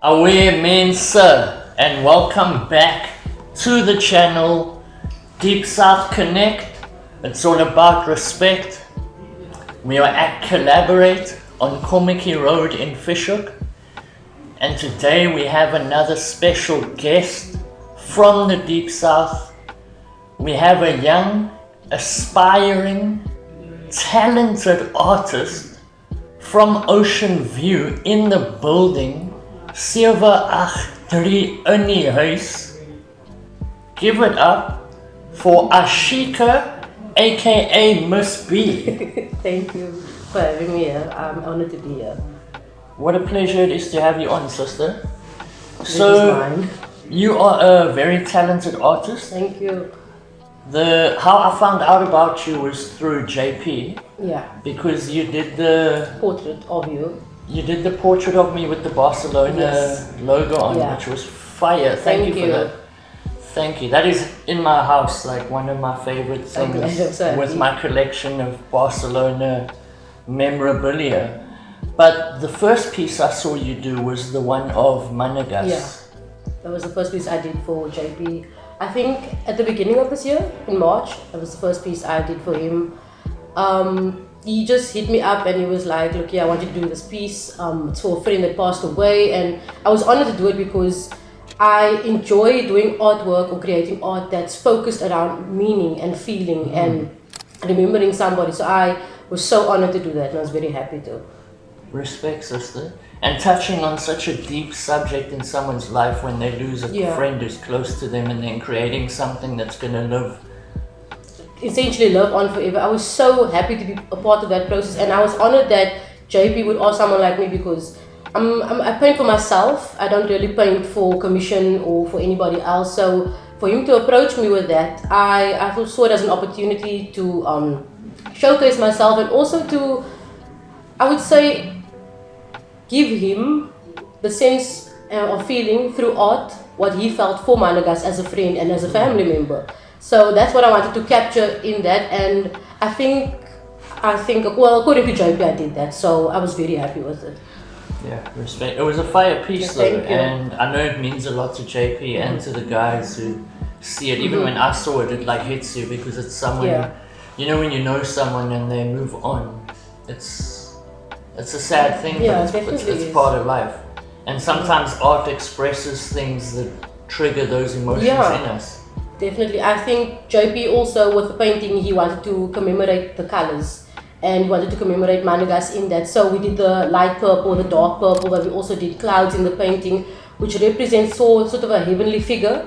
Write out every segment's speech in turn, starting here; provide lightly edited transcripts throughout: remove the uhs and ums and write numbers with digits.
Aware men, sir, and welcome back to the channel Deep South Connect. It's all about respect. We are at Collaborate on Komiki Road in Fish Hoek, and today we have another special guest from the Deep South. We have a young, aspiring, talented artist from Ocean View in the building. 783 in die huis. Give it up for Asheeqa, aka Miss B. Thank you for having me here. I'm honored to be here. What a pleasure it is to have you on, sister. This is mine. You are a very talented artist. Thank you. How I found out about you was through JP. Yeah. Because you did the Portrait of you. You did the portrait of me with the Barcelona logo on, which was fire. Thank you for that. Thank you. That is in my house, like one of my favorite things with my collection of Barcelona memorabilia. But the first piece I saw you do was the one of Managas. Yeah, that was the first piece I did for JP. I think at the beginning of this year, in March, that was the first piece I did for him. He just hit me up and he was like, look, yeah, I want you to do this piece. It's for a friend that passed away, and I was honored to do it because I enjoy doing artwork or creating art that's focused around meaning and feeling and remembering somebody. So I was so honored to do that, and I was very happy to. Respect, sister. And touching on such a deep subject in someone's life when they lose a friend who's close to them, and then creating something that's going to essentially live on forever. I was so happy to be a part of that process, and I was honored that JP would ask someone like me, because I paint for myself. I don't really paint for commission or for anybody else. So for him to approach me with that, I saw it as an opportunity to showcase myself, and also to, I would say, give him the sense of feeling through art what he felt for Managas as a friend and as a family member. So that's what I wanted to capture in that, and I think, well, according to JP, I did that, so I was very happy with it. Yeah, respect. It was a fire piece though, and I know it means a lot to JP and to the guys who see it. Even when I saw it, it like hits you because it's someone, you know, when you know someone and they move on, it's a sad thing, but it's part of life. And sometimes art expresses things that trigger those emotions in us. Definitely. I think JP also, with the painting, he wanted to commemorate the colors, and he wanted to commemorate Managas in that. So we did the light purple, the dark purple, but we also did clouds in the painting, which represents sort of a heavenly figure,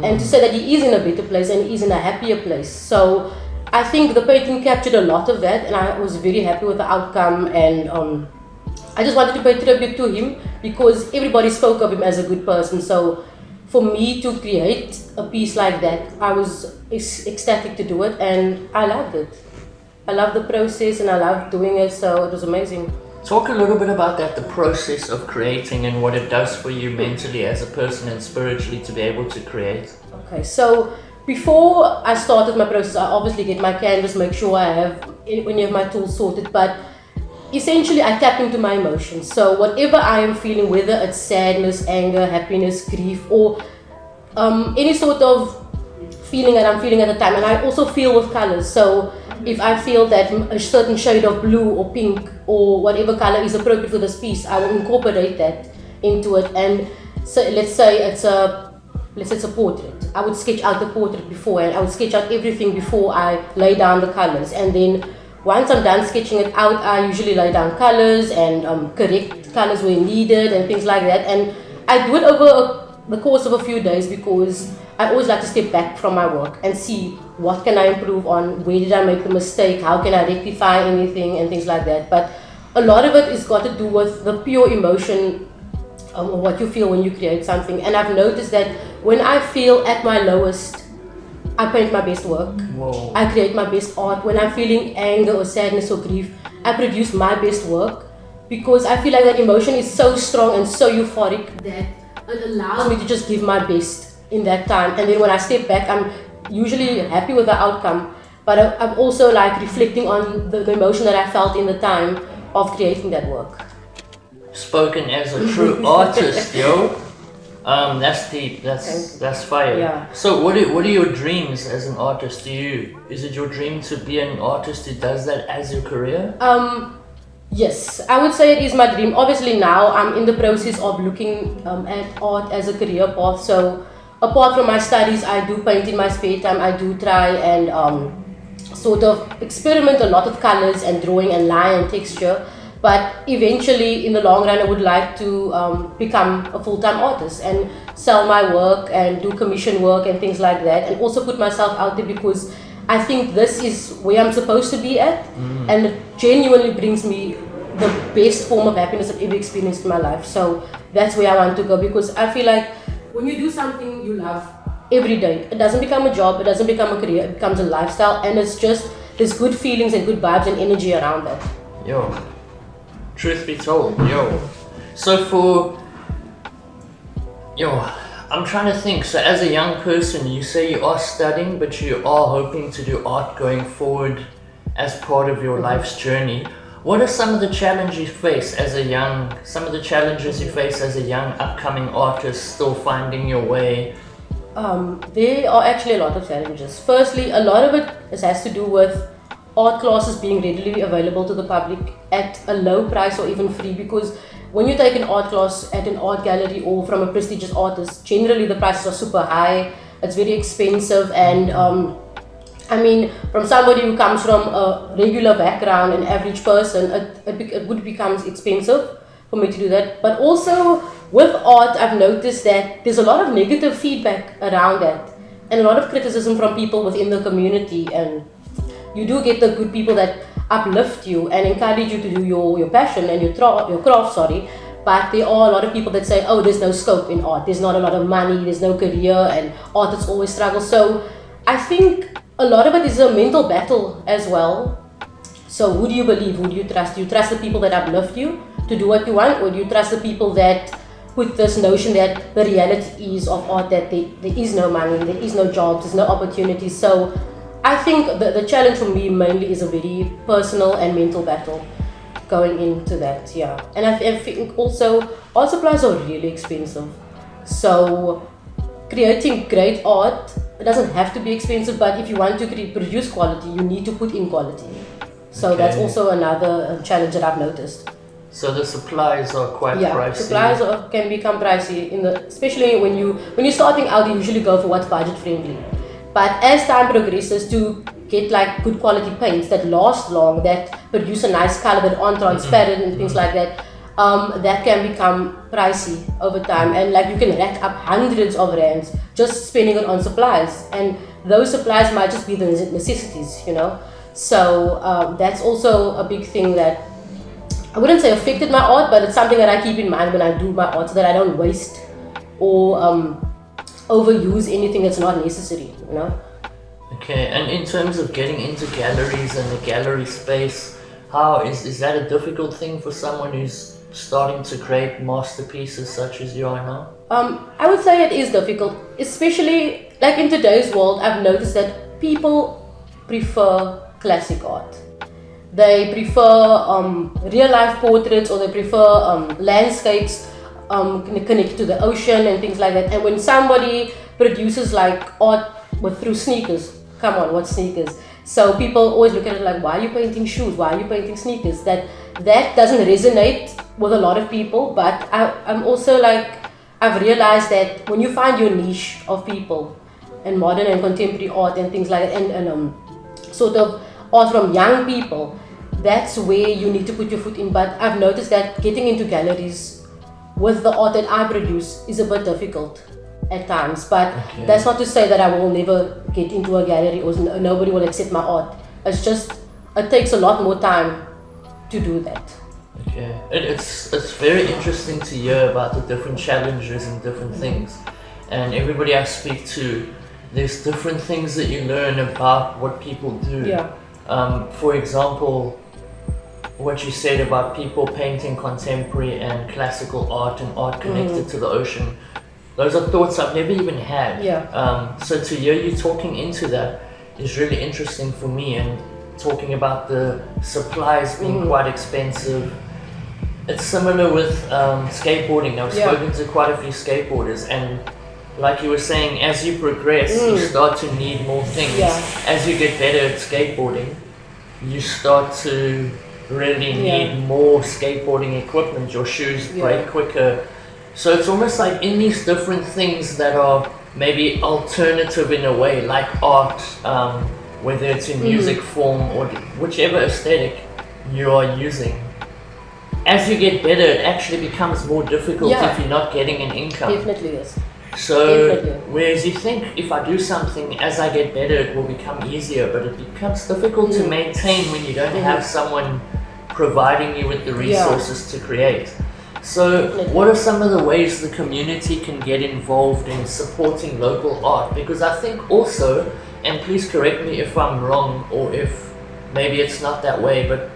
and to say that he is in a better place and he is in a happier place. So I think the painting captured a lot of that, and I was very happy with the outcome, and I just wanted to pay tribute to him because everybody spoke of him as a good person. So for me to create a piece like that, I was ecstatic to do it, and I loved it. I loved the process and I loved doing it, so it was amazing. Talk a little bit about that, the process of creating and what it does for you mentally as a person and spiritually to be able to create. Okay, so before I started my process, I obviously get my canvas, make sure I have any of my tools sorted, but essentially I tap into my emotions. So whatever I am feeling, whether it's sadness, anger, happiness, grief, or any sort of feeling that I'm feeling at the time, and I also feel with colors. So if I feel that a certain shade of blue or pink or whatever color is appropriate for this piece, I will incorporate that into it. And so let's say it's a portrait. I would sketch out the portrait before, and I would sketch out everything before I lay down the colors, and then once I'm done sketching it out, I usually lay down colors and correct colors where needed and things like that. And I do it over the course of a few days because I always like to step back from my work and see what can I improve on, where did I make the mistake, how can I rectify anything and things like that. But a lot of it is got to do with the pure emotion of what you feel when you create something. And I've noticed that when I feel at my lowest, I paint my best work. Whoa. I create my best art. When I'm feeling anger or sadness or grief, I produce my best work because I feel like that emotion is so strong and so euphoric that it allows me to just give my best in that time. And then when I step back, I'm usually happy with the outcome, but I'm also like reflecting on the emotion that I felt in the time of creating that work. spoken as a true artist, yo. That's deep. That's fire. Yeah. So, what are your dreams as an artist? Is it your dream to be an artist who does that as your career? Yes, I would say it is my dream. Obviously, now I'm in the process of looking at art as a career path. So, apart from my studies, I do paint in my spare time. I do try and sort of experiment a lot with colors and drawing and line and texture. But eventually, in the long run, I would like to become a full-time artist and sell my work and do commission work and things like that, and also put myself out there because I think this is where I'm supposed to be at, and it genuinely brings me the best form of happiness I've ever experienced in my life. So that's where I want to go, because I feel like when you do something you love every day, it doesn't become a job, it doesn't become a career, it becomes a lifestyle, and it's just there's good feelings and good vibes and energy around that. Yo. Truth be told, I'm trying to think. So as a young person, you say you are studying, but you are hoping to do art going forward as part of your life's journey. What are some of the challenges you face as a young upcoming artist still finding your way? There are actually a lot of challenges. Firstly, a lot of it has to do with art classes being readily available to the public at a low price or even free, because when you take an art class at an art gallery or from a prestigious artist, generally the prices are super high, it's very expensive, and I mean, from somebody who comes from a regular background, an average person, it would become expensive for me to do that. But also with art, I've noticed that there's a lot of negative feedback around that and a lot of criticism from people within the community, and you do get the good people that uplift you and encourage you to do your passion and your craft, but there are a lot of people that say, oh, there's no scope in art, there's not a lot of money, there's no career, and art is always struggle. So I think a lot of it is a mental battle as well. So who do you believe, who do you trust? Do you trust the people that uplift you to do what you want, or do you trust the people that put this notion that the reality is of art, that there is no money, there is no jobs, there's no opportunities? So I think the challenge for me mainly is a very personal and mental battle going into that, yeah. And I think also art supplies are really expensive. So creating great art, it doesn't have to be expensive, but if you want to produce quality, you need to put in quality. So that's also another challenge that I've noticed. So the supplies are quite pricey. Supplies can become pricey, especially when you're starting out. You usually go for what's budget friendly. But as time progresses, to get like good quality paints that last long, that produce a nice color, that aren't transparent and things like that, that can become pricey over time. And like you can rack up hundreds of rands just spending it on supplies. And those supplies might just be the necessities, you know. So that's also a big thing that I wouldn't say affected my art, but it's something that I keep in mind when I do my art, so that I don't waste or overuse anything that's not necessary, you know. Okay, and in terms of getting into galleries and the gallery space, how is that a difficult thing for someone who's starting to create masterpieces such as you are now? I would say it is difficult, especially like in today's world. I've noticed that people prefer classic art. They prefer real life portraits, or they prefer landscapes connected to the ocean and things like that. And when somebody produces like art through sneakers, come on, what sneakers? So people always look at it like, why are you painting shoes? Why are you painting sneakers? That doesn't resonate with a lot of people. But I'm also like, I've realized that when you find your niche of people in modern and contemporary art and things like that, and sort of art from young people, that's where you need to put your foot in. But I've noticed that getting into galleries with the art that I produce is a bit difficult at times. But that's not to say that I will never get into a gallery or nobody will accept my art. It's just, it takes a lot more time to do that. Okay, it's very interesting to hear about the different challenges and different things. And everybody I speak to, there's different things that you learn about what people do. Yeah. For example, what you said about people painting contemporary and classical art and art connected to the ocean, those are thoughts I've never even had. Yeah. So to hear you talking into that is really interesting for me, and talking about the supplies being quite expensive. it's similar with skateboarding. I've Yeah. spoken to quite a few skateboarders, and like you were saying, as you progress, you start to need more things. Yeah. As you get better at skateboarding, you start to really need more skateboarding equipment. Your shoes break quicker. So it's almost like in these different things that are maybe alternative in a way, like art, whether it's in music form or whichever aesthetic you are using. As you get better, it actually becomes more difficult if you're not getting an income. Definitely, yes. So, whereas you think if I do something, as I get better, it will become easier, but it becomes difficult to maintain when you don't have someone providing you with the resources to create. So, what are some of the ways the community can get involved in supporting local art? Because I think also, and please correct me if I'm wrong or if maybe it's not that way, but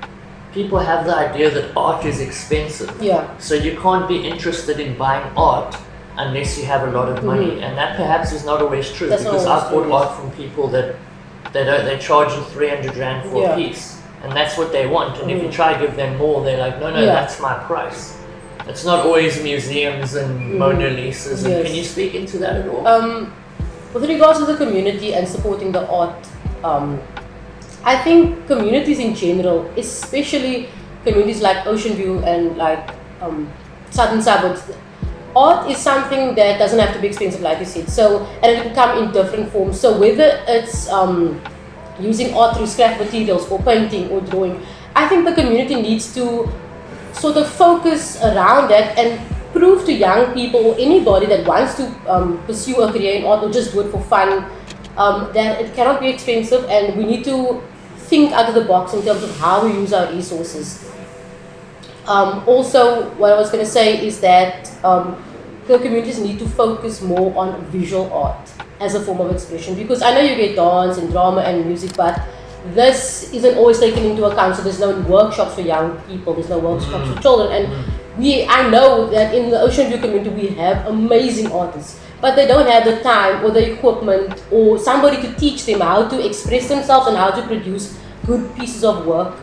people have the idea that art is expensive. Yeah. So you can't be interested in buying art unless you have a lot of money, and that perhaps is not always true. That's because not I've always bought true, art from people that they charge you 300 rand for a piece, and that's what they want. And if you try to give them more, they're like, no, that's my price. It's not always museums and Mona Lisas. And can you speak into that at all? With regards to the community and supporting the art, I think communities in general, especially communities like Ocean View and like southern suburbs, art is something that doesn't have to be expensive, like you said. So, and it can come in different forms. So whether it's using art through scrap materials or painting or drawing, I think the community needs to sort of focus around that and prove to young people or anybody that wants to pursue a career in art or just do it for fun that it cannot be expensive, and we need to think out of the box in terms of how we use our resources. Also, what I was going to say is that the communities need to focus more on visual art as a form of expression, because I know you get dance and drama and music, but this isn't always taken into account. So there's no workshops for young people, there's no workshops for children, and I know that in the Ocean View community we have amazing artists, but they don't have the time or the equipment or somebody to teach them how to express themselves and how to produce good pieces of work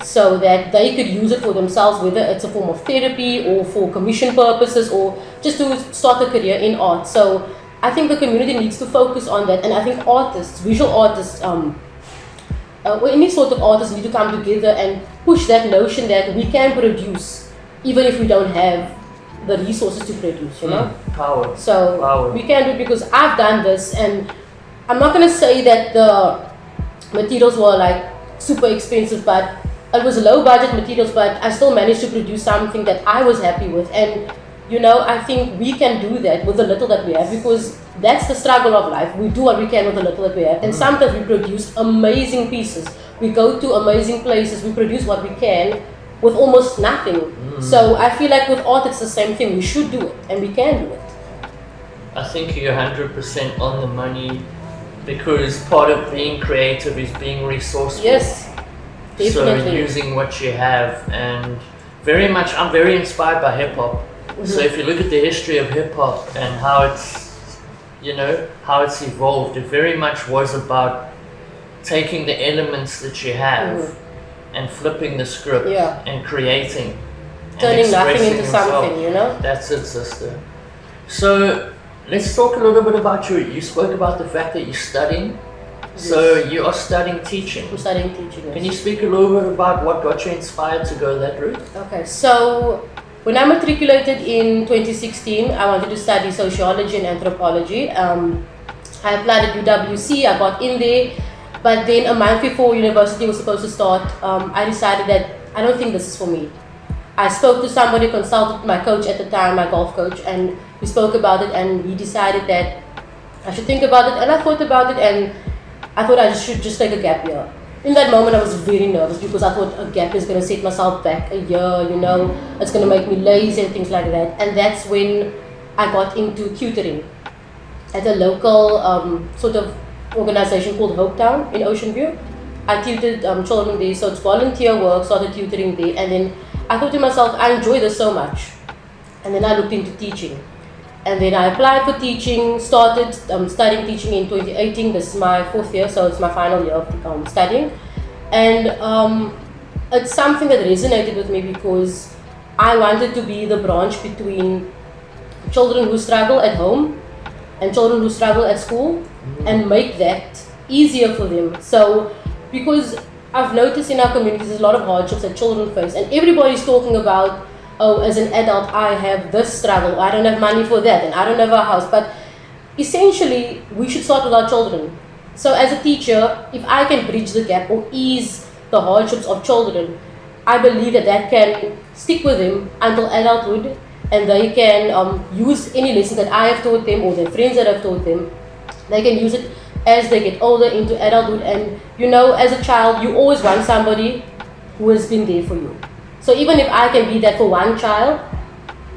so that they could use it for themselves, whether it's a form of therapy or for commission purposes or just to start a career in art. So I think the community needs to focus on that, and I think artists, visual artists, or any sort of artists need to come together and push that notion that we can produce even if we don't have the resources to produce, you know? Power. So Power. we can do it, because I've done this, and I'm not going to say that the materials were like super expensive, but it was low budget materials, but I still managed to produce something that I was happy with. And you know, I think we can do that with the little that we have, because that's the struggle of life. We do what we can with the little that we have, and sometimes we produce amazing pieces. We go to amazing places, we produce what we can with almost nothing. So I feel like with art it's the same thing. We should do it, and we can do it. I think you're 100% on the money, because part of being creative is being resourceful. Yes, definitely. So using what you have, and very much, I'm very inspired by hip hop. So if you look at the history of hip hop and how it's, you know, how it's evolved, it very much was about taking the elements that you have and flipping the script and creating. Turning and nothing into yourself. something, you know? That's it, sister. So let's talk a little bit about you spoke about the fact that you're studying. So you are studying teaching. I'm studying teaching. Can you speak a little bit about what got you inspired to go that route? Okay, so when I matriculated in 2016, I wanted to study sociology and anthropology. I applied at UWC, I got in there, but then a month before university was supposed to start, I decided that I don't think this is for me. I spoke to somebody, consulted my coach at the time, my golf coach, and we spoke about it, and we decided that I should think about it, and I thought about it, and I thought I should just take a gap year. In that moment I was very nervous, because I thought a gap is going to set myself back a year, you know, it's going to make me lazy and things like that. And that's when I got into tutoring at a local sort of organization called Hopetown in Ocean View. I tutored children there, so it's volunteer work, started tutoring there, and then I thought to myself, I enjoy this so much. And then I looked into teaching. And then I applied for teaching, started studying teaching in 2018. This is my 4th year, so it's my final year of studying. And it's something that resonated with me, because I wanted to be the branch between children who struggle at home and children who struggle at school, and make that easier for them. So, because I've noticed in our communities there's a lot of hardships that children face, and everybody's talking about, oh, as an adult, I have this struggle, I don't have money for that, and I don't have a house. But essentially, we should start with our children. So, as a teacher, if I can bridge the gap or ease the hardships of children, I believe that that can stick with them until adulthood, and they can use any lesson that I have taught them or their friends that have taught them. They can use it as they get older into adulthood. And you know, as a child, you always want somebody who has been there for you. So even if I can be that for one child,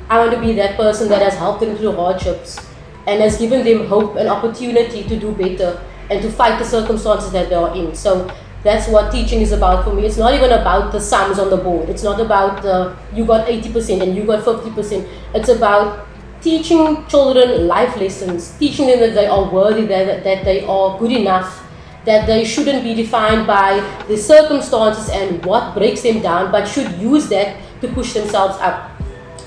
I want to be that person that has helped them through hardships and has given them hope and opportunity to do better and to fight the circumstances that they are in. So that's what teaching is about for me. It's not even about the sums on the board. It's not about you got 80% and you got 50%. It's about teaching children life lessons, teaching them that they are worthy, that they are good enough, that they shouldn't be defined by the circumstances and what breaks them down, but should use that to push themselves up.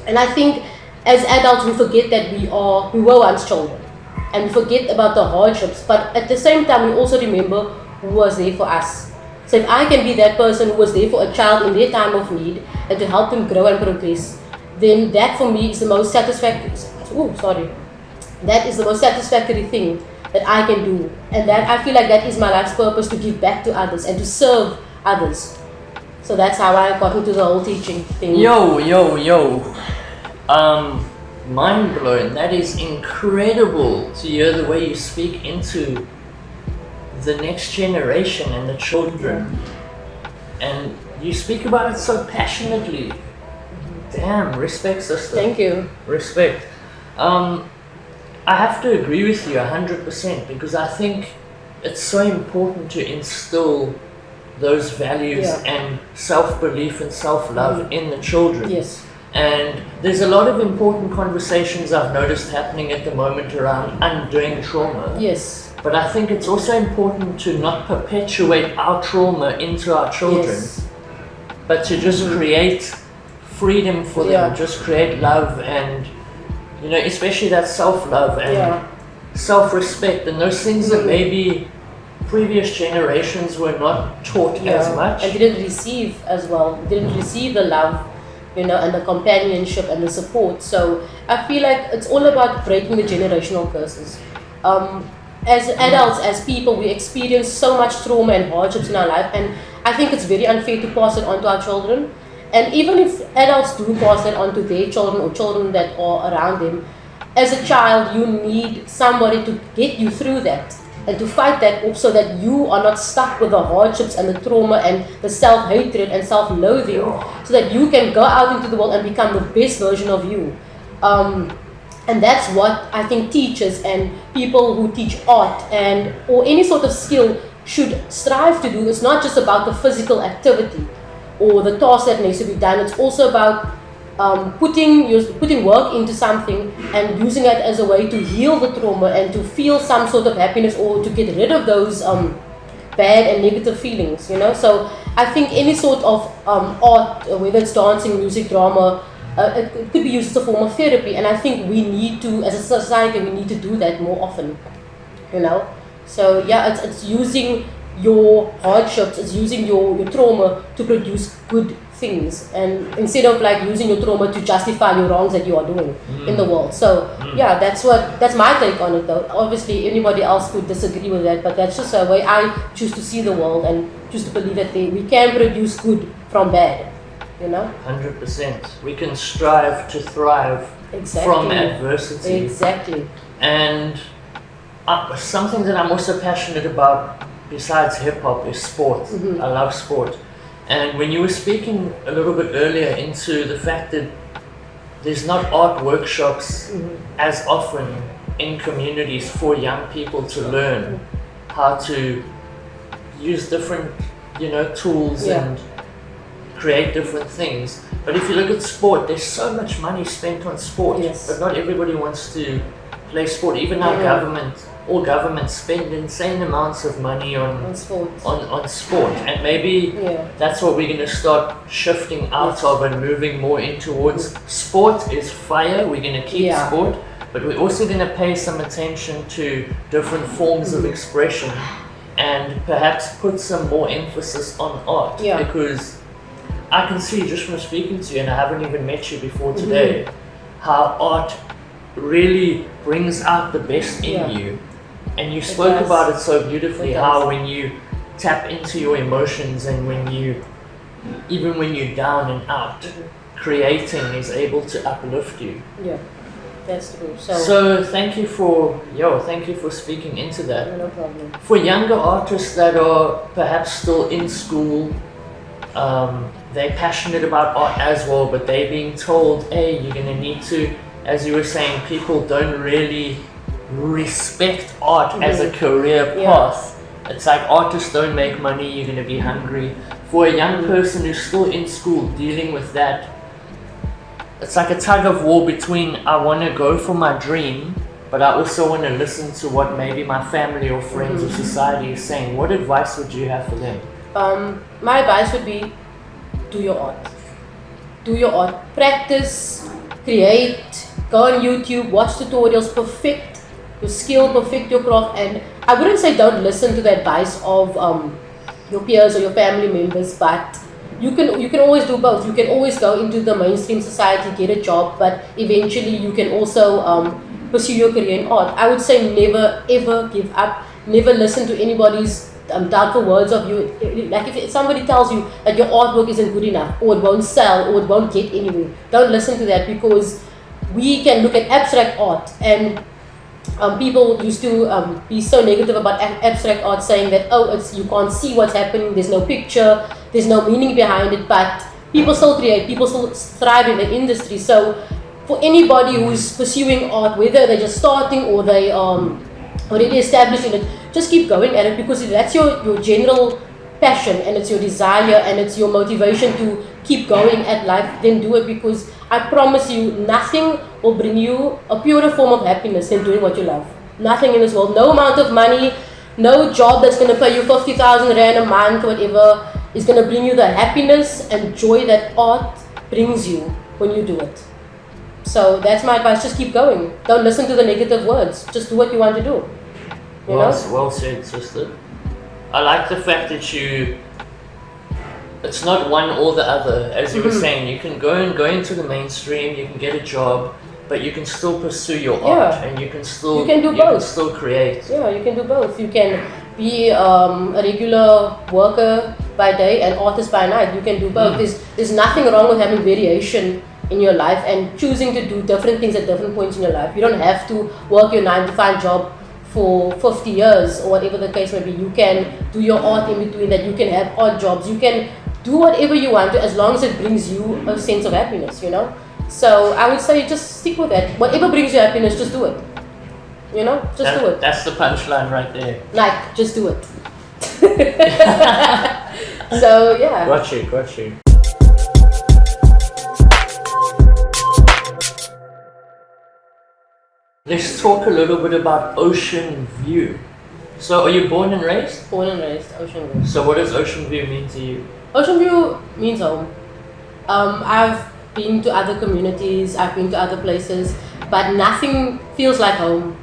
And I think as adults we forget that we were once children, and we forget about the hardships, but at the same time we also remember who was there for us. So if I can be that person who was there for a child in their time of need and to help them grow and progress, then that for me is the most satisfactory. That is the most satisfactory thing that I can do, and that I feel like that is my life's purpose, to give back to others and to serve others. So that's how I got into the whole teaching thing. Yo. Mind blown. That is incredible to hear the way you speak into the next generation and the children. And you speak about it so passionately. Damn, respect, sister. Thank you. Respect. I have to agree with you 100%, because I think it's so important to instill those values and self-belief and self-love in the children. Yes. And there's a lot of important conversations I've noticed happening at the moment around undoing trauma. Yes. But I think it's also important to not perpetuate our trauma into our children, but to just create freedom for them, just create love, and you know, especially that self-love and self-respect and those things that maybe previous generations were not taught as much. And didn't receive as well, didn't receive the love, you know, and the companionship and the support. So I feel like it's all about breaking the generational curses. As adults, as people, we experience so much trauma and hardships in our life, and I think it's very unfair to pass it on to our children. And even if adults do pass that on to their children or children that are around them, as a child you need somebody to get you through that and to fight that off, so that you are not stuck with the hardships and the trauma and the self-hatred and self-loathing, so that you can go out into the world and become the best version of you. And that's what I think teachers and people who teach art and or any sort of skill should strive to do. It's not just about the physical activity or the task that needs to be done. It's also about putting work into something and using it as a way to heal the trauma and to feel some sort of happiness, or to get rid of those bad and negative feelings, you know. So I think any sort of art, whether it's dancing, music, drama, it could be used as a form of therapy. And I think we need to, as a society, we need to do that more often, you know. So yeah, it's using your hardships, it's using your trauma to produce good things, and instead of like using your trauma to justify your wrongs that you are doing in the world. So yeah, that's my take on it though. Obviously anybody else could disagree with that, but that's just a way I choose to see the world and choose to believe that we can produce good from bad, you know. 100%. We can strive to thrive from adversity. Exactly. And something that I'm also passionate about besides hip-hop is sport. I love sport. And when you were speaking a little bit earlier into the fact that there's not art workshops as often in communities for young people to learn how to use different, you know, tools and create different things. But if you look at sport, there's so much money spent on sport, but not everybody wants to play sport. Even our government or governments spend insane amounts of money On sport. on sport, and maybe Yeah. that's what we're going to start shifting out of and moving more in towards. Sport is fire, we're going to keep Yeah. sport, but we're also going to pay some attention to different forms of expression and perhaps put some more emphasis on art. Yeah. Because I can see just from speaking to you, and I haven't even met you before today, how art really brings out the best in Yeah. you. And you spoke does. about it so beautifully, It how does. when you tap into your emotions and even when you're down and out, creating is able to uplift you. Yeah. That's true. So thank you for speaking into that. No problem. For younger artists that are perhaps still in school, they're passionate about art as well, but they're being told, hey, you're gonna need to, as you were saying, people don't really respect art as a career Yeah. path. It's like artists don't make money, you're gonna be hungry. For a young person who's still in school dealing with that, it's like a tug of war between I want to go for my dream, but I also want to listen to what maybe my family or friends or society is saying. What advice would you have for them? My advice would be, do your art. Do your art. Practice, create, go on YouTube, watch tutorials, perfect your skill, perfect your craft. And I wouldn't say don't listen to the advice of your peers or your family members, but you can always do both. You can always go into the mainstream society, get a job, but eventually you can also pursue your career in art. I would say never ever give up. Never listen to anybody's doubtful words of you. Like if somebody tells you that your artwork isn't good enough, or it won't sell, or it won't get anywhere, don't listen to that, because we can look at abstract art, and people used to be so negative about abstract art, saying that you can't see what's happening, there's no picture, there's no meaning behind it, but people still create, people still thrive in the industry. So for anybody who's pursuing art, whether they're just starting or they already established in it, just keep going at it, because if that's your general passion and it's your desire and it's your motivation to keep going at life, then do it, because I promise you nothing will bring you a purer form of happiness than doing what you love. Nothing in this world, no amount of money, no job that's going to pay you 50,000 rand a month, whatever, is going to bring you the happiness and joy that art brings you when you do it. So that's my advice, just keep going. Don't listen to the negative words, just do what you want to do. You know? Well said, sister. I like the fact that it's not one or the other. As you were saying, you can go into the mainstream, you can get a job, but you can still pursue your art, and you can still still create. Yeah, you can do both. You can be a regular worker by day and artist by night. You can do both. There's nothing wrong with having variation in your life and choosing to do different things at different points in your life. You don't have to work your 9-to-5 job for 50 years or whatever the case may be. You can do your art in between that. You can have odd jobs. You can do whatever you want to, as long as it brings you a sense of happiness, you know. So I would say just stick with that. Whatever brings you happiness, just do it. You know, do it. That's the punchline right there. Like, just do it. So yeah. Got you. Let's talk a little bit about Ocean View. So, are you born and raised? Born and raised, Ocean View. So, what does Ocean View mean to you? Ocean View means home. I've been to other communities, I've been to other places, but nothing feels like home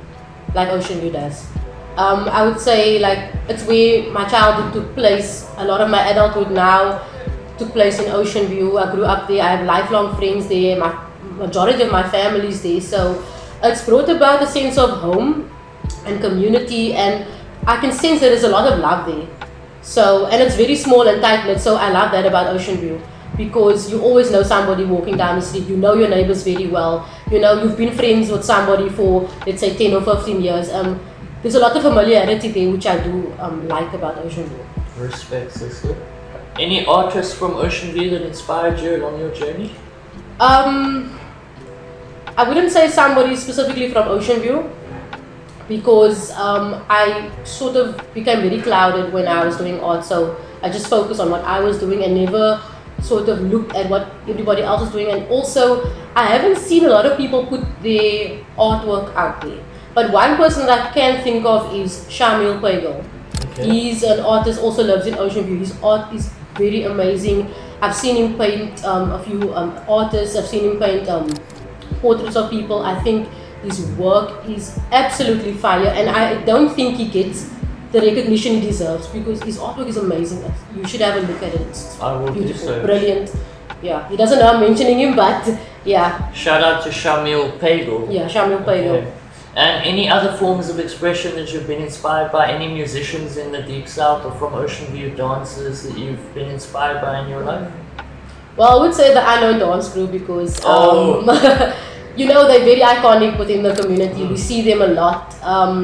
like Ocean View does. I would say like it's where my childhood took place. A lot of my adulthood now took place in Ocean View. I grew up there. I have lifelong friends there. My majority of my family is there. So it's brought about a sense of home and community, and I can sense there is a lot of love there. So, and it's very small and tight-knit, so I love that about Ocean View, because you always know somebody walking down the street, you know your neighbors very well, you know you've been friends with somebody for, let's say, 10 or 15 years. There's a lot of familiarity there, which I do like about Ocean View. Respect, sister. Any artists from Ocean View that inspired you along your journey? I wouldn't say somebody specifically from Ocean View, because I sort of became very clouded when I was doing art, so I just focused on what I was doing and never sort of looked at what everybody else was doing. And also, I haven't seen a lot of people put their artwork out there. But one person that I can think of is Shamil Pueblo. Okay. He's an artist, also lives in Ocean View. His art is very amazing. I've seen him paint a few artists. I've seen him paint portraits of people. I think his work is absolutely fire, and I don't think he gets the recognition he deserves because his artwork is amazing. You should have a look at it. It's I will beautiful, do so. brilliant. Yeah, he doesn't know I'm mentioning him, but yeah. Shout out to Shamil Pueblo. Yeah, Shamil Pueblo. Okay. And any other forms of expression that you've been inspired by? Any musicians in the Deep South or from Ocean View, dancers that you've been inspired by in your life? Well, I would say the Unknown Dance Crew because you know, they're very iconic within the community. We see them a lot.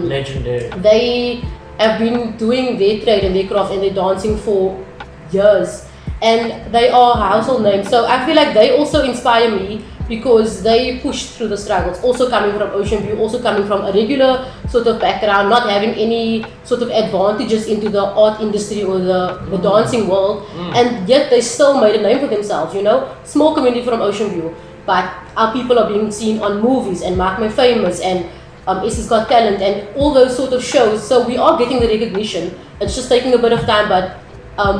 Legendary. They have been doing their trade and their craft and their dancing for years, and they are household names. So I feel like they also inspire me because they pushed through the struggles, also coming from Ocean View, also coming from a regular sort of background, not having any sort of advantages into the art industry or the dancing world, and yet they still made a name for themselves, you know. Small community from Ocean View, but our people are being seen on movies and Mark My Famous and It's Got Talent and all those sort of shows, so we are getting the recognition. It's just taking a bit of time, but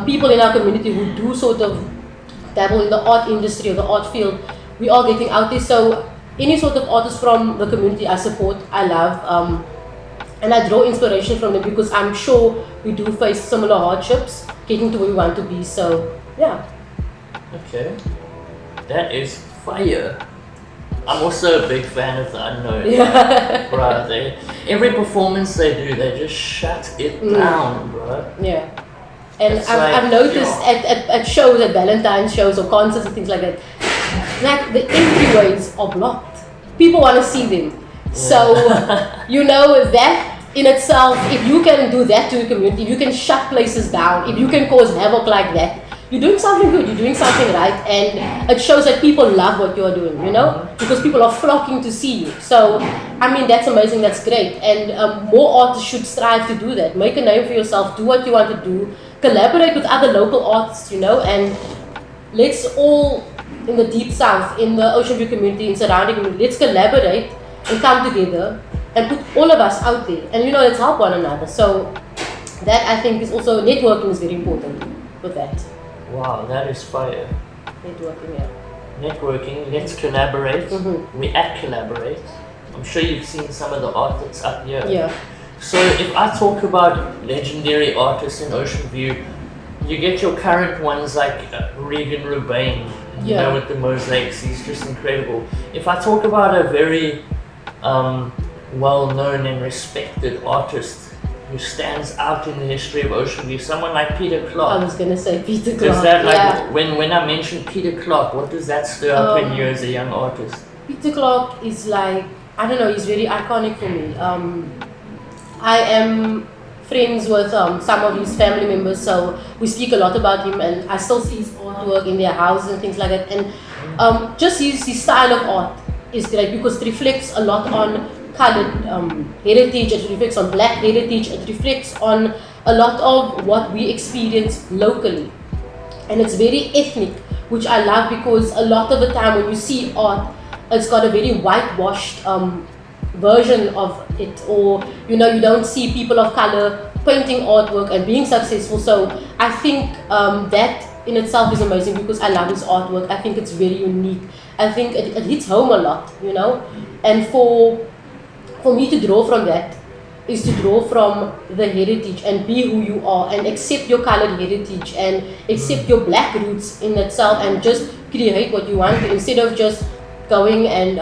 people in our community who do sort of dabble in the art industry or the art field, we are getting out there. So any sort of artist from the community I support, I love, and I draw inspiration from them because I'm sure we do face similar hardships getting to where we want to be. So yeah. Okay, that is fire. I'm also a big fan of the Unknown. Yeah. Bro, every performance they do, they just shut it down, bro. Yeah. And It's I've like, noticed at shows, at Valentine's shows or concerts and things like that, like the entryways are blocked. People want to see them. So, you know, that in itself, if you can do that to the community, if you can shut places down, if you can cause havoc like that, you're doing something good, you're doing something right, and it shows that people love what you're doing, you know, because people are flocking to see you. So, I mean, that's amazing, that's great, and more artists should strive to do that. Make a name for yourself, do what you want to do, collaborate with other local artists, you know, and let's all, in the Deep South, in the Ocean View community, in surrounding community, let's collaborate and come together and put all of us out there, and you know, let's help one another. So, that I think is also, networking is very important with that. Wow, that is fire. Networking, yeah. Networking, let's collaborate. We at Collaborate. I'm sure you've seen some of the art that's up here. Yeah. So if I talk about legendary artists in Ocean View, you get your current ones like Regan Rubain, you know, with the mosaics, he's just incredible. If I talk about a very well-known and respected artist who stands out in the history of Ocean View, someone like Peter Clark. I was gonna say Peter Clark. Does that, like, when I mention Peter Clark, what does that stir up in you as a young artist? Peter Clark is like, I don't know, he's very iconic for me. I am friends with some of his family members, so we speak a lot about him, and I still see his artwork in their houses and things like that. And just his style of art is great because it reflects a lot on colored heritage, it reflects on black heritage, it reflects on a lot of what we experience locally. And it's very ethnic, which I love because a lot of the time when you see art, it's got a very whitewashed version of it, or you know, you don't see people of color painting artwork and being successful. So I think that in itself is amazing because I love his artwork. I think it's very unique. I think it hits home a lot, you know, and for me to draw from that is to draw from the heritage and be who you are and accept your colored heritage and accept your black roots in itself and just create what you want to, instead of just going and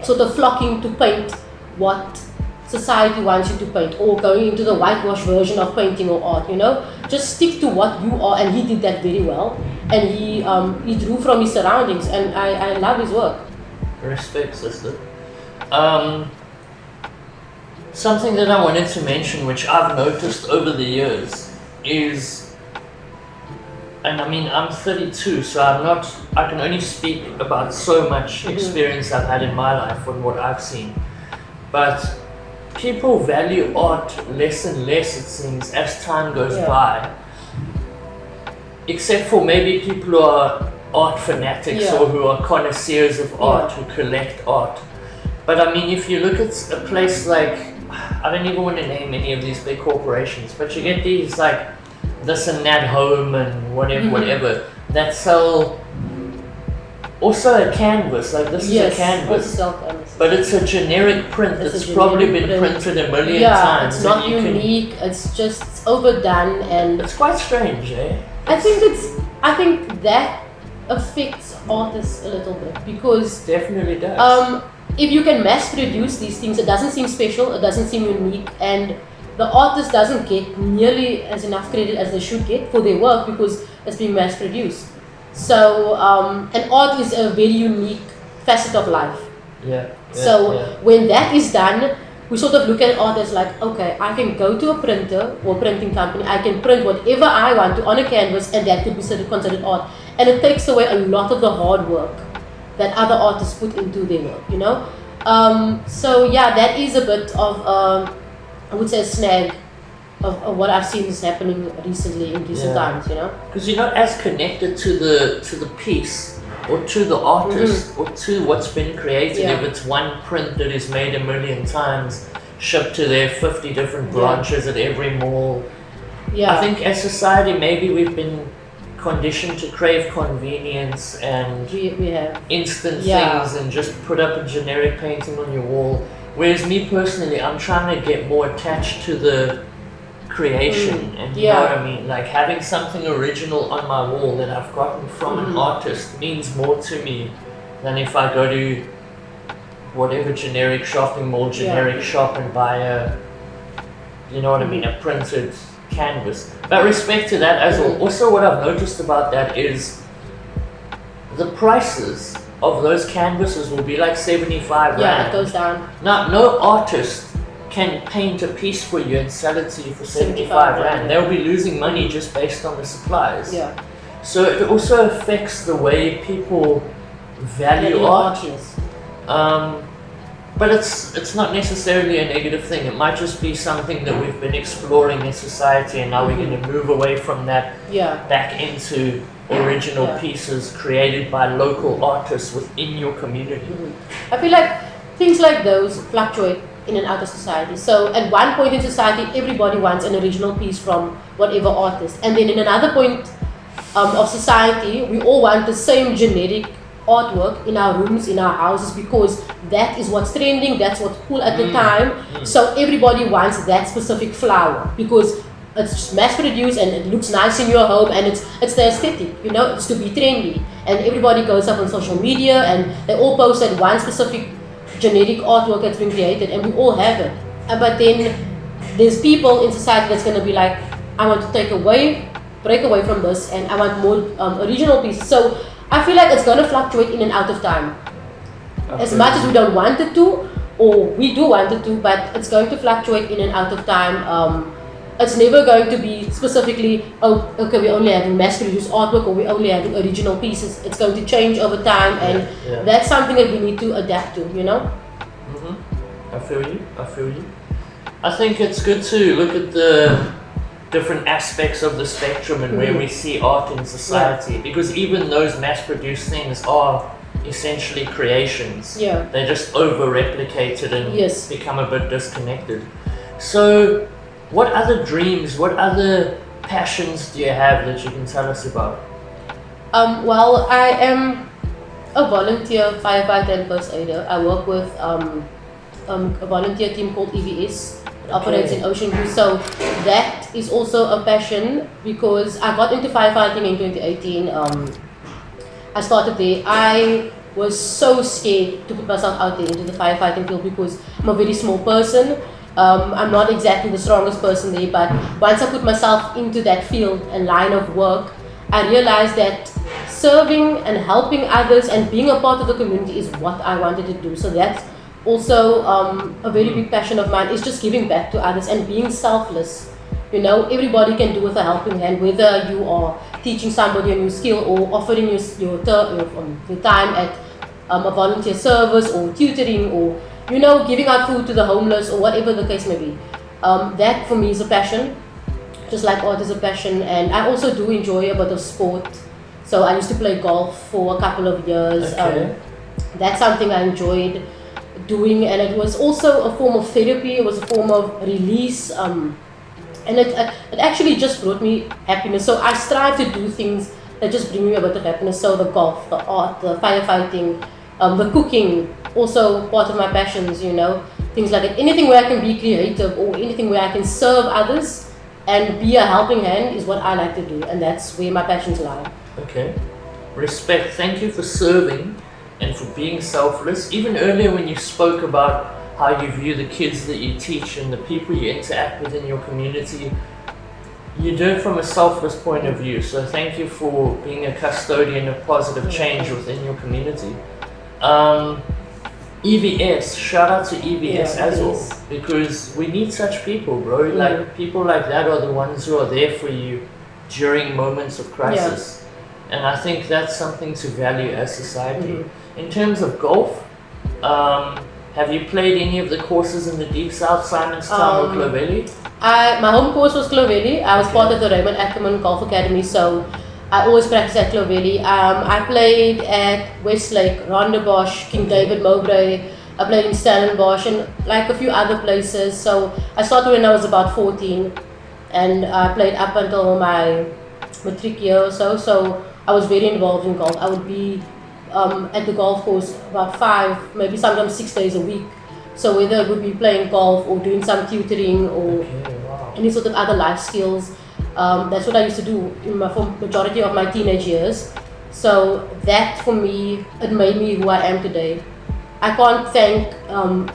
sort of flocking to paint what society wants you to paint or going into the whitewash version of painting or art, you know. Just stick to what you are, and he did that very well, and he drew from his surroundings, and I love his work. Respect, sister. Something that I wanted to mention, which I've noticed over the years, is, and I mean, I'm 32, so I can only speak about so much experience I've had in my life and what I've seen. But people value art less and less, it seems, as time goes by. Except for maybe people who are art fanatics or who are connoisseurs of art, who collect art. But I mean, if you look at a place like, I don't even want to name any of these big corporations, but you get these like this and that home and whatever that sell also a canvas, like this is a canvas, but it's a generic print that's probably been printed a million times. It's not unique, it's just overdone, and it's quite strange, eh? I think that affects artists a little bit, because definitely does. If you can mass produce these things, it doesn't seem special, it doesn't seem unique, and the artist doesn't get nearly as enough credit as they should get for their work because it's being mass produced. So, and art is a very unique facet of life. When that is done, we sort of look at art as like, okay, I can go to a printer or printing company, I can print whatever I want to on a canvas, and that could be considered art. And it takes away a lot of the hard work that other artists put into their work, you know? So yeah, that is a bit of, I would say, a snag of what I've seen is happening recently in recent times, you know? Because you're not as connected to the piece or to the artist or to what's been created if it's one print that is made a million times, shipped to their 50 different branches at every mall. I think as society maybe we've been conditioned to crave convenience and we have instant things and just put up a generic painting on your wall. Whereas me personally, I'm trying to get more attached to the creation and you know what I mean? Like having something original on my wall that I've gotten from an artist means more to me than if I go to whatever generic shopping mall, generic shop and buy a, you know what I mean, a printed canvas. But respect to that as well. Also what I've noticed about that is the prices of those canvases will be like 75 rand. It goes down. Now, no artist can paint a piece for you and sell it to you for 75 rand. They'll be losing money just based on the supplies. So it also affects the way people value art. But it's not necessarily a negative thing. It might just be something that we've been exploring in society, and now we're going to move away from that back into original pieces created by local artists within your community. I feel like things like those fluctuate in and out of society. So at one point in society, everybody wants an original piece from whatever artist, and then in another point of society, we all want the same generic artwork in our rooms, in our houses, because that is what's trending, that's what's cool at the time. So everybody wants that specific flower because it's mass produced and it looks nice in your home, and it's the aesthetic, you know, it's to be trendy, and everybody goes up on social media and they all post that one specific generic artwork that's been created, and we all have it. But then there's people in society that's going to be like, I want to break away from this, and I want more original pieces. So I feel like it's going to fluctuate in and out of time. As much as we don't want it to, or we do want it to, but it's going to fluctuate in and out of time. It's never going to be specifically, oh, okay, we're only having mass-produced artwork or we're only having original pieces. It's going to change over time, and that's something that we need to adapt to, you know? I feel you. I think it's good to look at the different aspects of the spectrum and where we see art in society, because even those mass-produced things are essentially creations. They're just over-replicated and become a bit disconnected. So, what other dreams, what other passions do you have that you can tell us about? Well, I am a volunteer firefighter and first aider. I work with a volunteer team called EVS. It operates in Ocean View. So that is also a passion, because I got into firefighting in 2018. I started there. I was so scared to put myself out there into the firefighting field because I'm a very small person. I'm not exactly the strongest person there, but once I put myself into that field and line of work, I realized that serving and helping others and being a part of the community is what I wanted to do. So that's also a very big passion of mine, is just giving back to others and being selfless. You know, everybody can do with a helping hand, whether you are teaching somebody a new skill or offering your time at a volunteer service or tutoring, or you know, giving out food to the homeless or whatever the case may be. That for me is a passion, just like art is a passion. And I also do enjoy a bit of sport. So I used to play golf for a couple of years. That's something I enjoyed. doing, and it was also a form of therapy. It was a form of release, and it actually just brought me happiness. So I strive to do things that just bring me a bit of happiness. So the golf, the art, the firefighting, the cooking, also part of my passions, things like that. Anything where I can be creative or anything where I can serve others and be a helping hand is what I like to do, and that's where my passions lie. Okay. Respect. Thank you for serving and for being selfless. Even earlier when you spoke about how you view the kids that you teach and the people you interact with in your community, you do it from a selfless point of view. So thank you for being a custodian of positive change within your community. EVS, shout out to EVS as well, because we need such people, bro. Like people like that are the ones who are there for you during moments of crisis. And I think that's something to value as society. In terms of golf, have you played any of the courses in the Deep South, Simonstown or Clovelly? My home course was Clovelly. I was part of the Raymond Ackerman Golf Academy, so I always practiced at Clovelly. I played at Westlake, Rondebosch, King David, Mowbray. I played in Stellenbosch and like a few other places. So I started when I was about 14, and I played up until my matric year or so. So I was very involved in golf. I would be at the golf course about 5, maybe sometimes 6 days a week. So whether it would be playing golf or doing some tutoring or any sort of other life skills, that's what I used to do for majority of my teenage years. So that for me, it made me who I am today. I can't thank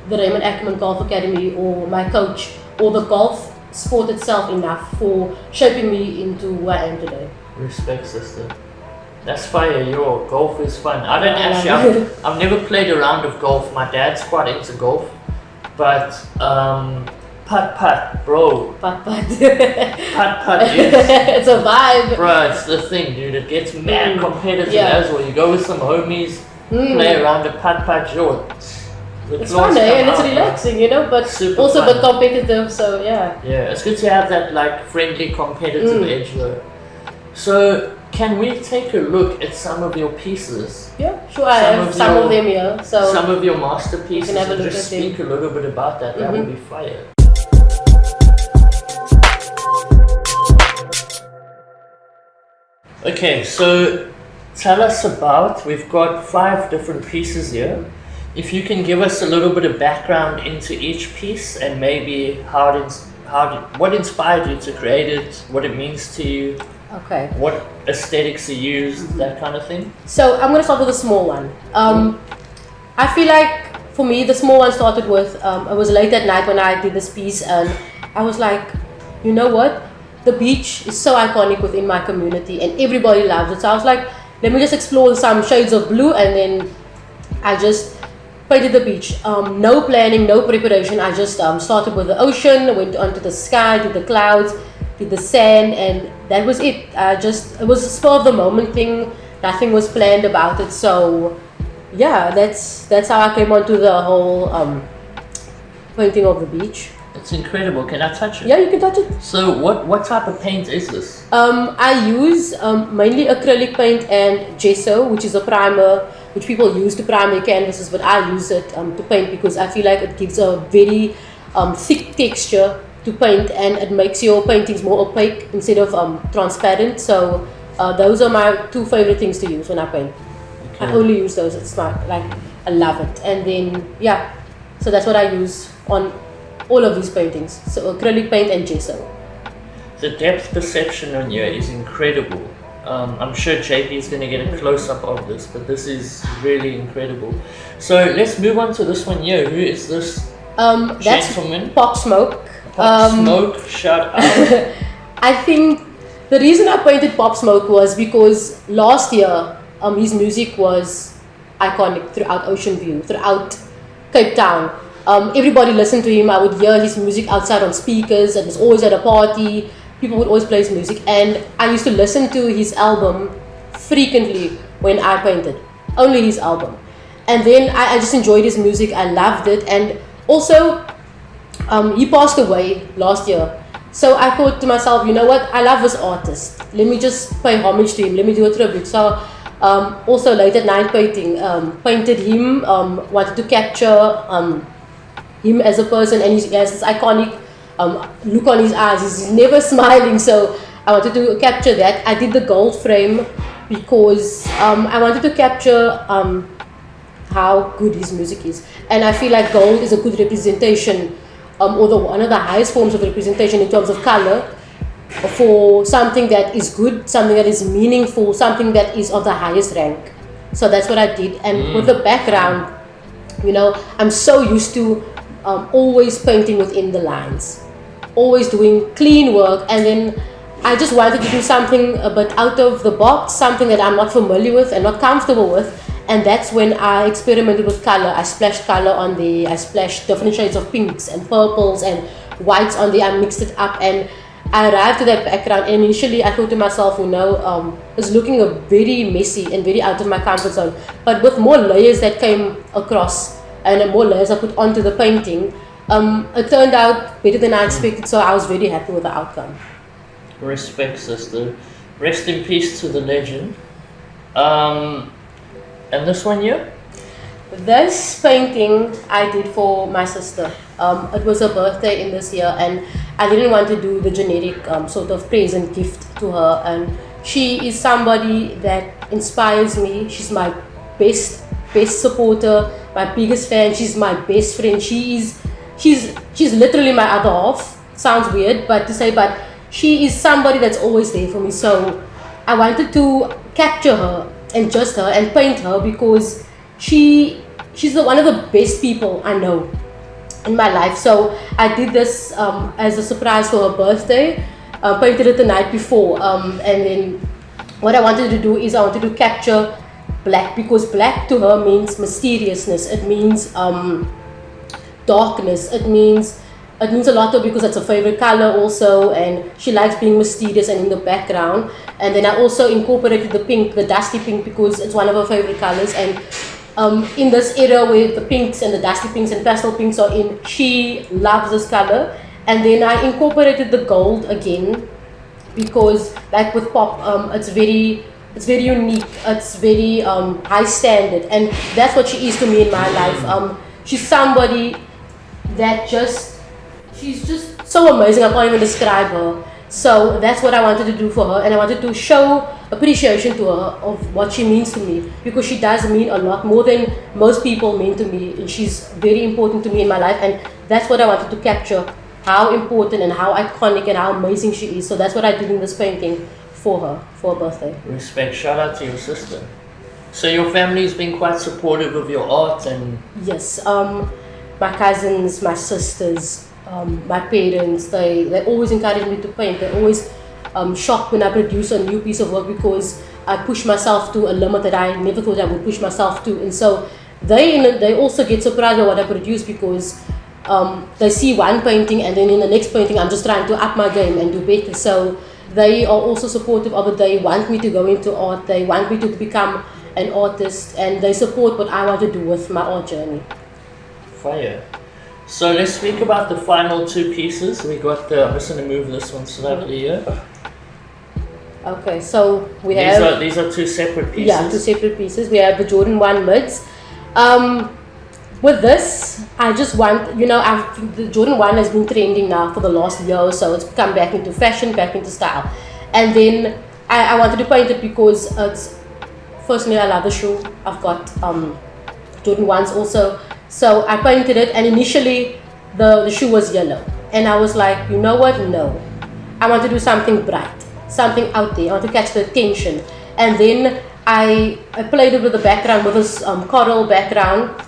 the Raymond Ackerman Golf Academy or my coach or the golf sport itself enough for shaping me into who I am today. Respect, sister. That's fire, yo. Golf is fun. I've never played a round of golf. My dad's quite into golf. But, putt, bro. Putt. Putt is... It's a vibe. Bro, it's the thing, dude. It gets mad competitive as well. You go with some homies, play around a putt, yo. It's fun, and it's relaxing, but super also fun. a bit competitive, so yeah. Yeah, it's good to have that like friendly competitive edge though. So, can we take a look at some of your pieces? Yeah, sure. I have some of them here. So some of your masterpieces. You can have a and look just at them. speak a little bit about that. That would be fire. Okay, so tell us about. We've got 5 different pieces here. If you can give us a little bit of background into each piece and maybe what inspired you to create it, what it means to you. Okay. What aesthetics are used, that kind of thing? So I'm going to start with the small one. I feel like for me the small one started with, it was late at night when I did this piece, and I was like, you know what? The beach is so iconic within my community and everybody loves it. So I was like, let me just explore some shades of blue, and then I just painted the beach. No planning, no preparation. I just started with the ocean, went onto the sky, did the clouds, did the sand, and that was it. It was a spur of the moment thing. Nothing was planned about it. So yeah, that's how I came onto the whole painting of the beach. It's incredible. Can I touch it? Yeah, you can touch it. So what type of paint is this? I use mainly acrylic paint and gesso, which is a primer which people use to prime their canvases, but I use it to paint because I feel like it gives a very thick texture to paint, and it makes your paintings more opaque instead of transparent. So those are my 2 favorite things to use when I paint. Okay. I only use those. It's my, I love it. And then so that's what I use on all of these paintings. So acrylic paint and gesso. The depth perception on here is incredible. I'm sure JP is going to get a close-up of this, but this is really incredible. So let's move on to this one here. Who is this gentleman? That's Pop Smoke. Pop Smoke, shout out. I think the reason I painted Pop Smoke was because last year his music was iconic throughout Ocean View, throughout Cape Town. Everybody listened to him. I would hear his music outside on speakers. It was always at a party. People would always play his music, and I used to listen to his album frequently when I painted. Only his album. And then I just enjoyed his music. I loved it. And also, he passed away last year. So I thought to myself, you know what? I love this artist. Let me just pay homage to him. Let me do a tribute. So Also late at night painting, painted him, wanted to capture him as a person, and he has this iconic look on his eyes. He's never smiling, so I wanted to capture that. I did the gold frame because I wanted to capture how good his music is, and I feel like gold is a good representation, or one of the highest forms of representation in terms of color, for something that is good, something that is meaningful, something that is of the highest rank. So that's what I did. And with the background, I'm so used to always painting within the lines, always doing clean work, and then I just wanted to do something a bit out of the box, something that I'm not familiar with and not comfortable with. And that's when I experimented with color. I splashed color on there, I splashed different shades of pinks and purples and whites on there. I mixed it up, and I arrived to that background. And initially I thought to myself, it's looking very messy and very out of my comfort zone. But with more layers that came across and more layers I put onto the painting, it turned out better than I expected. So I was very happy with the outcome. Respect, sister. Rest in peace to the legend. And this one here? This painting I did for my sister. It was her birthday in this year, and I didn't want to do the generic sort of present gift to her. And she is somebody that inspires me. She's my best supporter, my biggest fan. She's my best friend. She's literally my other half. Sounds weird, but she is somebody that's always there for me. So I wanted to capture her and just her and paint her because she's one of the best people I know in my life. So I did this as a surprise for her birthday. Painted it the night before, and then what I wanted to do is I wanted to capture black, because black to her means mysteriousness. It means darkness. It means a lot of, because it's her favorite color also, and she likes being mysterious and in the background. And then I also incorporated the pink, the dusty pink, because it's one of her favorite colors. And in this era where the pinks and the dusty pinks and pastel pinks are in, she loves this color. And then I incorporated the gold again, because like with pop, it's very unique, it's very high standard, and that's what she is to me in my life. She's somebody that she's just so amazing. I can't even describe her. So that's what I wanted to do for her, and I wanted to show appreciation to her of what she means to me, because she does mean a lot more than most people mean to me, and she's very important to me in my life. And that's what I wanted to capture, how important and how iconic and how amazing she is. So that's what I did in this painting for her birthday. Respect. Shout out to your sister. So your family's been quite supportive of your art? And yes, my cousins, my sisters, my parents, they always encourage me to paint. They always shocked when I produce a new piece of work, because I push myself to a limit that I never thought I would push myself to. And so they also get surprised by what I produce, because they see one painting and then in the next painting I'm just trying to up my game and do better. So they are also supportive of it. They want me to go into art. They want me to become an artist, and they support what I want to do with my art journey. Fire. So let's speak about the final two pieces. We got I'm just going to move this one slightly here. Okay, so these are two separate pieces. Yeah, two separate pieces. We have the Jordan 1 mids. With this, I just want, the Jordan 1 has been trending now for the last year or so. It's come back into fashion, back into style. And then I wanted to paint it because firstly, I love the shoe. I've got Jordan 1s also. So I painted it, and initially the shoe was yellow. And I was like, you know what? No. I want to do something bright, something out there. I want to catch the attention. And then I played it with the background, with this coral background,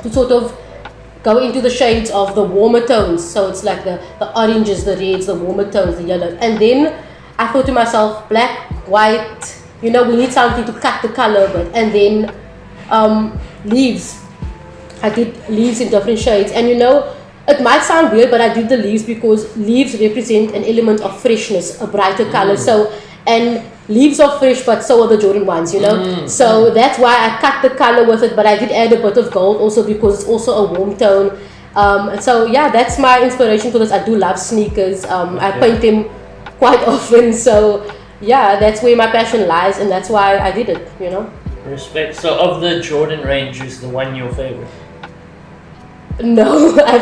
to sort of go into the shades of the warmer tones. So it's like the oranges, the reds, the warmer tones, the yellows. And then I thought to myself, black, white, we need something to cut the color a bit. And then leaves. I did leaves in different shades. And it might sound weird, but I did the leaves because leaves represent an element of freshness, a brighter color. So, and leaves are fresh, but so are the Jordan 1s, So that's why I cut the color with it, but I did add a bit of gold also, because it's also a warm tone. So yeah, that's my inspiration for this. I do love sneakers. I paint them quite often. So yeah, that's where my passion lies, and that's why I did it. Respect. So of the Jordan range, is the one your favorite? No, I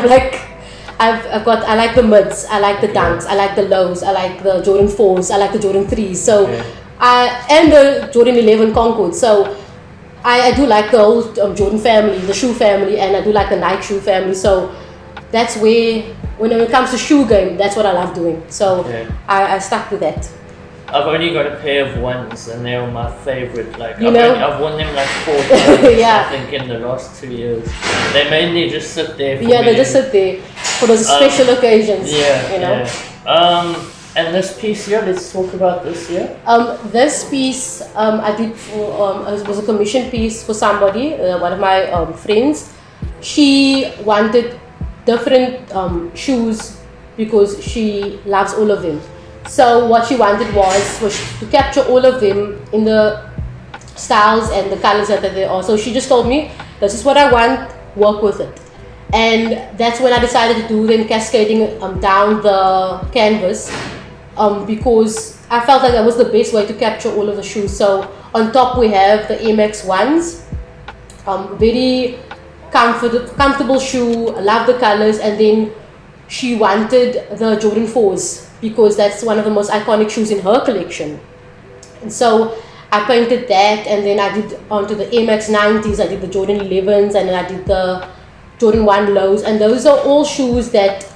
like the mids, I like the dunks, I like the lows, I like the Jordan 4s, I like the Jordan 3s. So and the Jordan 11 Concord. So I do like the whole Jordan family, the shoe family, and I do like the Nike shoe family. So that's where, when it comes to shoe game, that's what I love doing. So I stuck to that. I've only got a pair of ones, and they were my favorite. Like I've worn them like 4 times, I think, in the last 2 years. They mainly just sit there. They just sit there for those special occasions. And this piece here, let's talk about this here. This piece I did for it was a commission piece for somebody, one of my friends. She wanted different shoes because she loves all of them. So what she wanted was to capture all of them in the styles and the colors that they are. So she just told me, this is what I want, work with it. And that's when I decided to do them cascading down the canvas, because I felt like that was the best way to capture all of the shoes. So on top we have the MX ones, very comfortable shoe, I love the colors. And then she wanted the Jordan 4s because that's one of the most iconic shoes in her collection. And so I painted that, and then I did onto the MX 90s, I did the Jordan 11s, and then I did the Jordan 1 lows. And those are all shoes that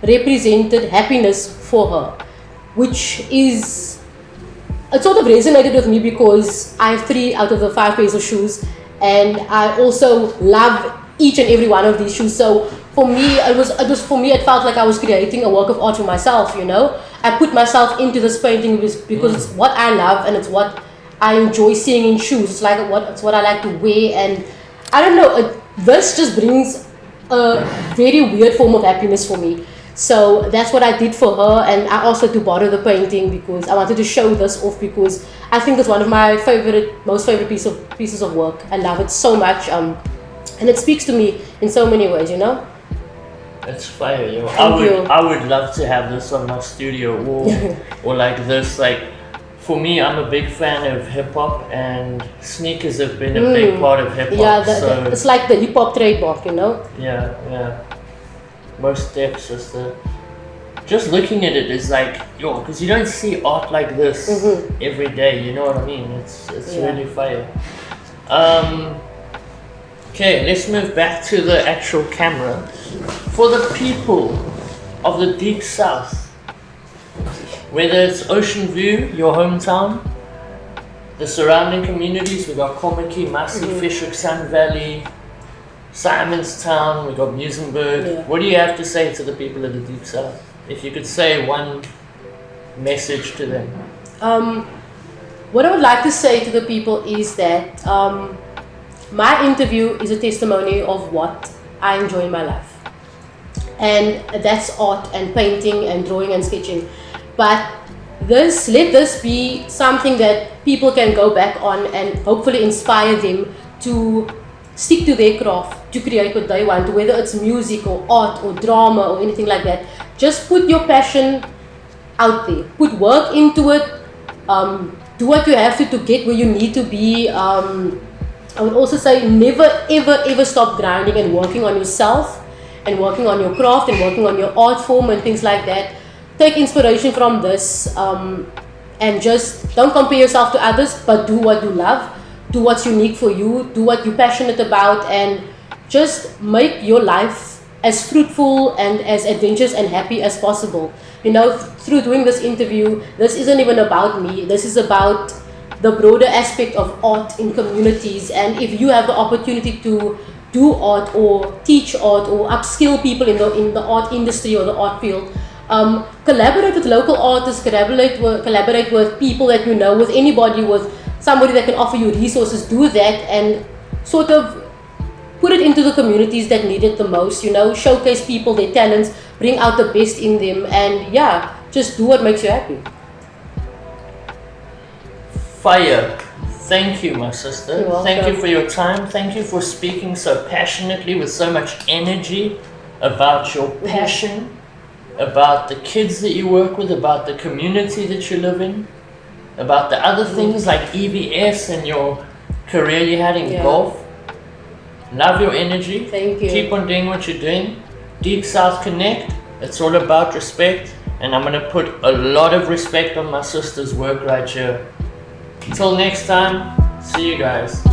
represented happiness for her, which is, it sort of resonated with me because I have 3 out of the 5 pairs of shoes, and I also love each and every one of these shoes. So for me, it felt like I was creating a work of art for myself. I put myself into this painting because it's what I love and it's what I enjoy seeing in shoes. It's what I like to wear, and I don't know. This just brings a very weird form of happiness for me. So that's what I did for her, and I also had to borrow the painting because I wanted to show this off because I think it's one of my most favorite pieces of work. I love it so much, and it speaks to me in so many ways. It's fire, yo. I would love to have this on my studio wall, or like this. Like, for me, I'm a big fan of hip hop, and sneakers have been a big part of hip hop. Yeah, it's like the hip hop trademark, Yeah. Most steps, sister. Just looking at it is like, yo, because you don't see art like this every day. You know what I mean? It's really fire. Okay, let's move back to the actual camera. For the people of the Deep South, whether it's Ocean View, your hometown, the surrounding communities, we got Kommetjie, Massey, Fischhoek, Sun Valley, Simonstown, we got Muizenberg. What do you have to say to the people of the Deep South? If you could say one message to them. What I would like to say to the people is that my interview is a testimony of what I enjoy in my life. And that's art and painting and drawing and sketching. But let this be something that people can go back on and hopefully inspire them to stick to their craft, to create what they want, whether it's music or art or drama or anything like that. Just put your passion out there. Put work into it. Do what you have to get where you need to be. I would also say never ever stop grinding and working on yourself and working on your craft and working on your art form and things like that. Take inspiration from this, and just don't compare yourself to others, but do what you love, do what's unique for you, do what you're passionate about, and just make your life as fruitful and as adventurous and happy as possible. Through doing this interview, this isn't even about me. This is about the broader aspect of art in communities. And if you have the opportunity to do art or teach art or upskill people in the art industry or the art field, collaborate with local artists, collaborate with people that you know, with anybody, with somebody that can offer you resources. Do that and sort of put it into the communities that need it the most. Showcase people, their talents, bring out the best in them, and just do what makes you happy. Fire. Thank you, my sister. Thank you for your time. Thank you for speaking so passionately with so much energy about your passion, about the kids that you work with, about the community that you live in. about the other things like EVS and your career you had in golf. Love your energy. Thank you. Keep on doing what you're doing. Deep South Connect, it's all about respect, and I'm gonna put a lot of respect on my sister's work right here. Until next time, see you guys.